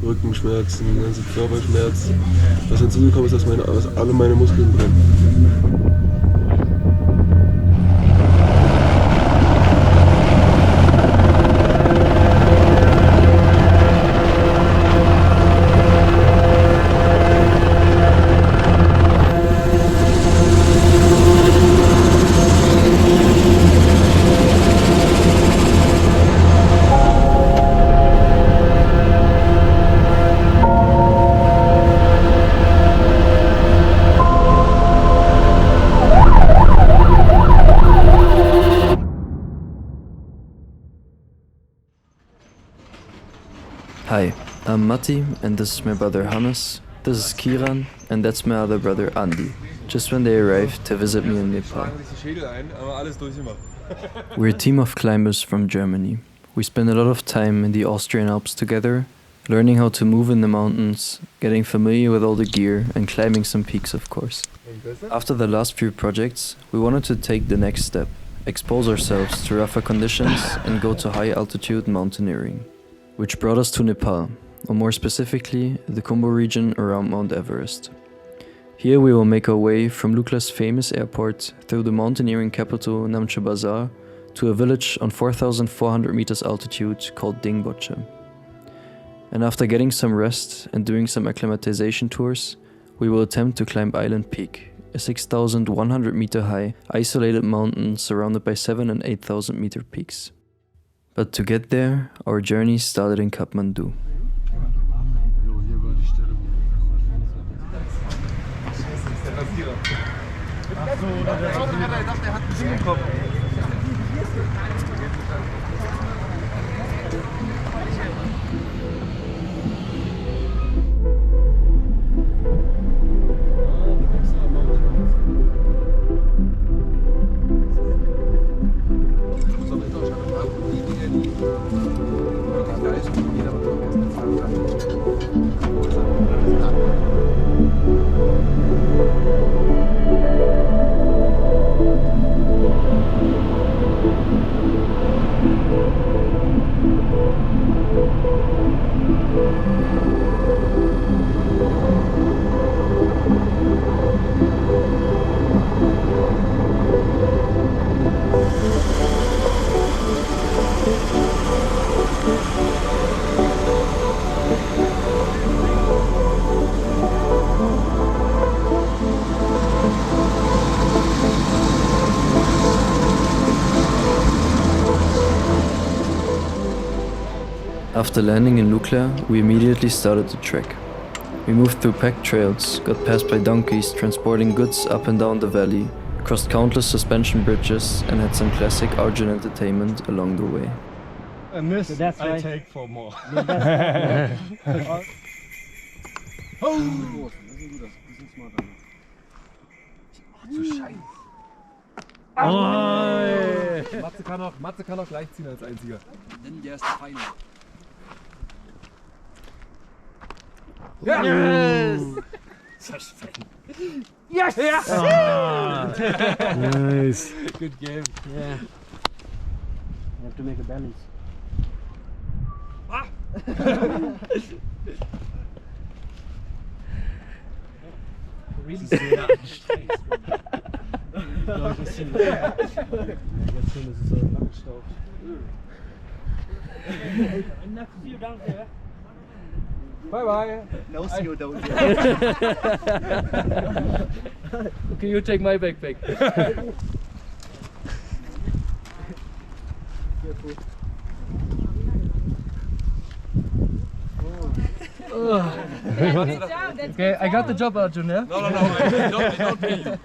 Rückenschmerzen, ganze Körperschmerzen. Was hinzugekommen ist, dass alle meine Muskeln brennen. Hi, I'm Matti and this is my brother Hannes, this is Kiran and that's my other brother Andy, just when they arrived to visit me in Nepal. We're a team of climbers from Germany. We spend a lot of time in the Austrian Alps together, learning how to move in the mountains, getting familiar with all the gear and climbing some peaks of course. After the last few projects, we wanted to take the next step, expose ourselves to rougher conditions and go to high altitude mountaineering. Which brought us to Nepal, or more specifically, the Khumbu region around Mount Everest. Here we will make our way from Lukla's famous airport through the mountaineering capital Namche Bazaar to a village on 4,400 meters altitude called Dingboche. And after getting some rest and doing some acclimatization tours, we will attempt to climb Island Peak, a 6,100 meter high, isolated mountain surrounded by 7,000 and 8,000 meter peaks. But to get there, our journey started in Kathmandu. After landing in Lukla, we immediately started the trek. We moved through packed trails, got passed by donkeys transporting goods up and down the valley, crossed countless suspension bridges and had some classic Arjun entertainment along the way. And this So that's I why- take for more. Oh, Matze kann auch gleich ziehen als einziger. Denn der ist feiner. Yes! Yes! Yes! Nice. Good game. Yeah. You have to make a balance. Really sehr anstrengend. Jetzt schon ist es so angestaucht. Bye bye. No see you down Okay, you take my backpack. Okay, I got the job, Arjun, yeah? No, I don't pay you.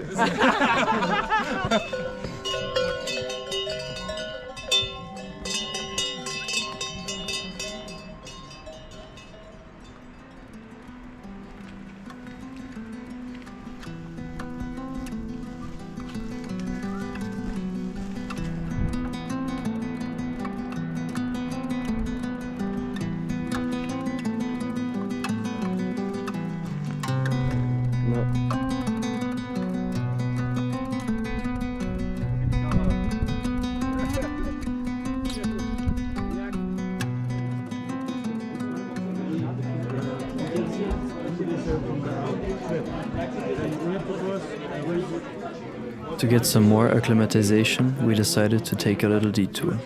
To get some more acclimatization, we decided to take a little detour.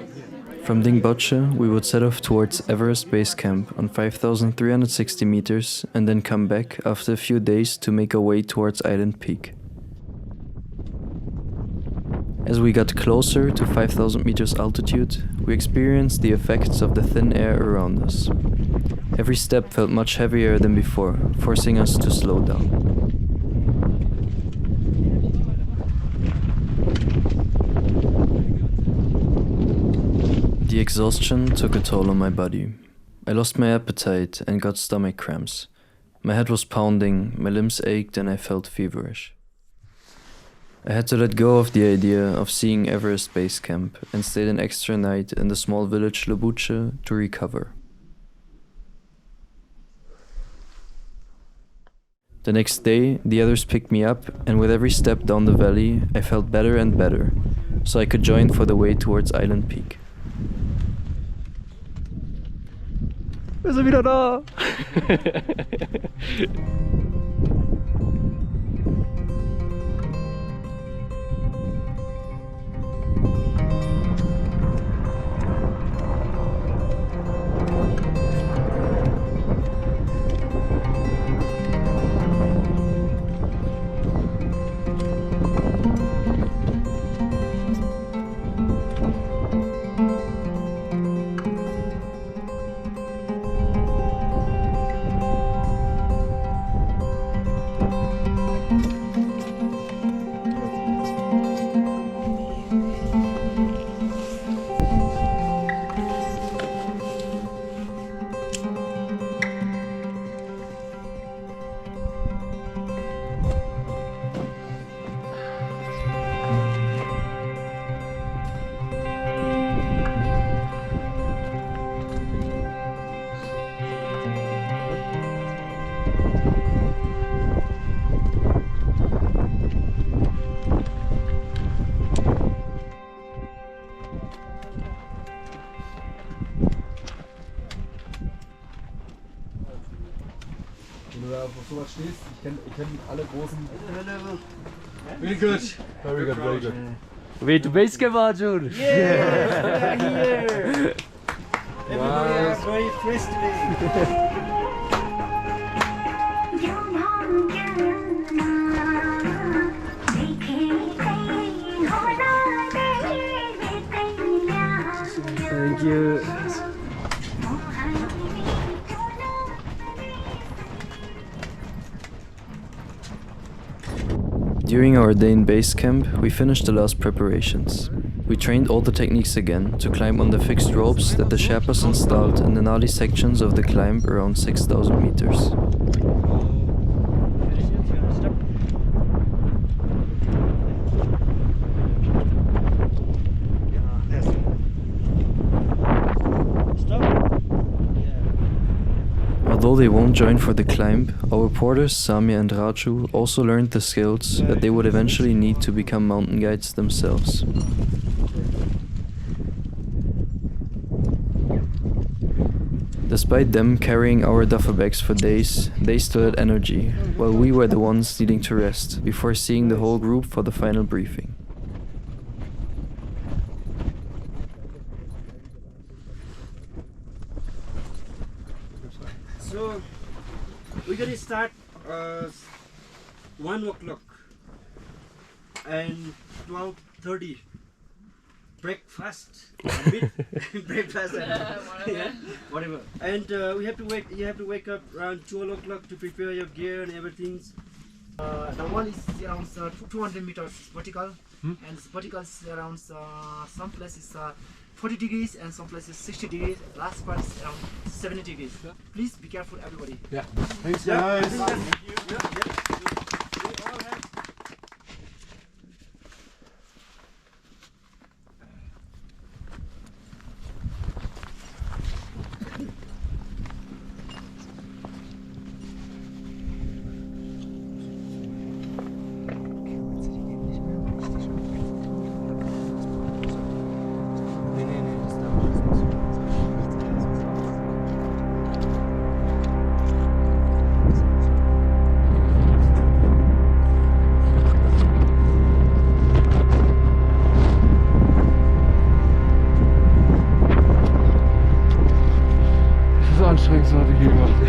From Dingboche, we would set off towards Everest Base Camp on 5,360 meters and then come back after a few days to make our way towards Island Peak. As we got closer to 5,000 meters altitude, we experienced the effects of the thin air around us. Every step felt much heavier than before, forcing us to slow down. The exhaustion took a toll on my body. I lost my appetite and got stomach cramps. My head was pounding, my limbs ached and I felt feverish. I had to let go of the idea of seeing Everest Base Camp and stayed an extra night in the small village Lobuche to recover. The next day, the others picked me up, and with every step down the valley, I felt better and better, so I could join for the way towards Island Peak. Wir sind wieder da! Wenn du da auf sowas stehst, ich kenn alle großen. Very good. Very good, very good. Way to base camp, Arjun! Yeah, we are here. Everybody are very friendly. Thank you. During our day in base camp, we finished the last preparations. We trained all the techniques again to climb on the fixed ropes that the Sherpas installed in the gnarly sections of the climb around 6,000 meters. Although they won't join for the climb, our porters Samia and Raju also learned the skills that they would eventually need to become mountain guides themselves. Despite them carrying our duffel bags for days, they still had energy, while we were the ones needing to rest before seeing the whole group for the final briefing. So we're gonna start 1 o'clock and 12:30. Breakfast, breakfast, whatever. And we have to wake. You have to wake up around 12 o'clock to prepare your gear and everything. The one is around 200 meters vertical, and vertical is around some places 40 degrees and some places 60 degrees. Last part is around 70 degrees. Please be careful, everybody. Yeah. Thanks, guys. anstrengendste, was ich je gemacht habe.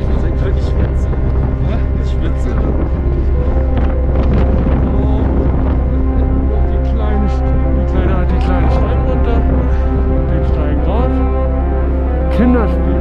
Das ist wirklich Spitze. Das ist Spitze. Die kleine Stein runter, den Stein rauf, Kinderspiel.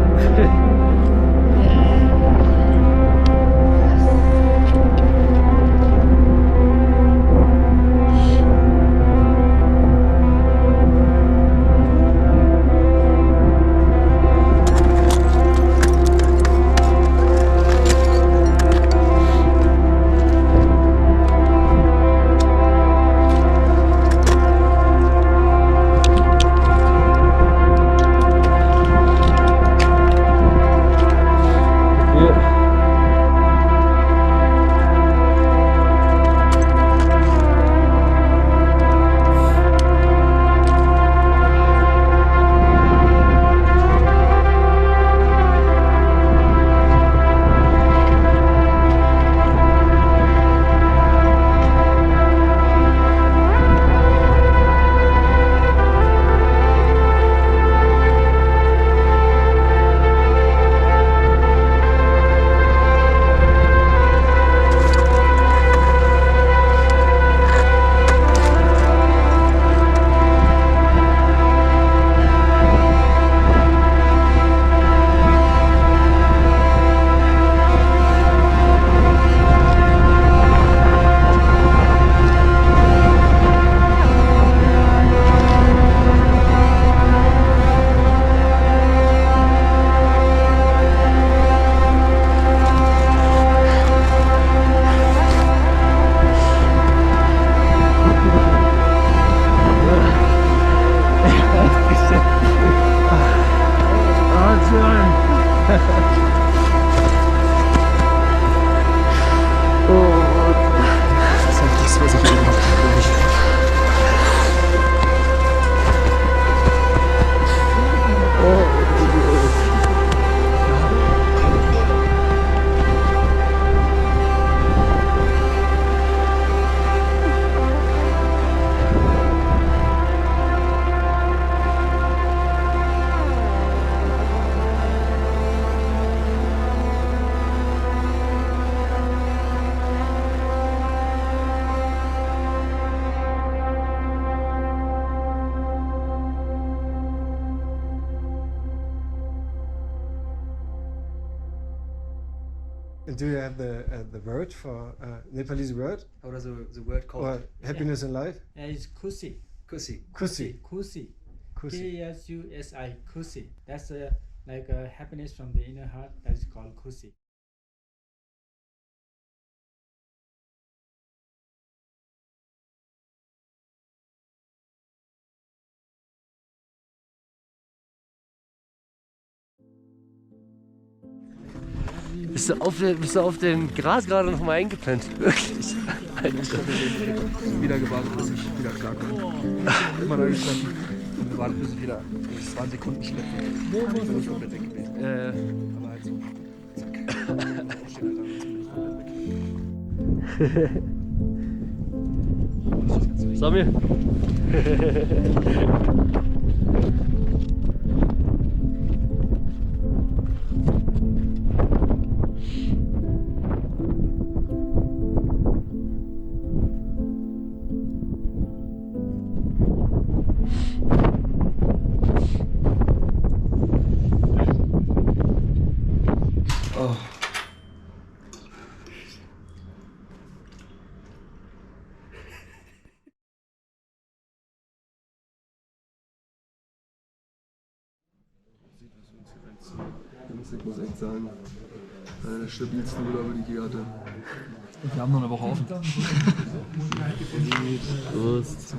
Do you have the word for Nepalese word? How does the word called? Or happiness in life? Yeah, it's KHUSI. KHUSI. KHUSI. KHUSI. KHUSI. KHUSI. KHUSI. That's like happiness from the inner heart. That's called KHUSI. Bist du auf dem Gras gerade noch mal eingepennt? Wirklich? Alter. Wieder gewartet, bis ich wieder klarkomme. Immer da gestanden und gewartet, bis ich wieder 20 Sekunden schleppe. Ich bin nicht komplett weg gewesen. Aber halt so, zack. Aufstehen, Alter, jetzt Samir? Oh. Ich muss echt sagen, einer der stabilsten Urlaube, die ich je hatte. Und wir haben noch eine Woche offen. Prost.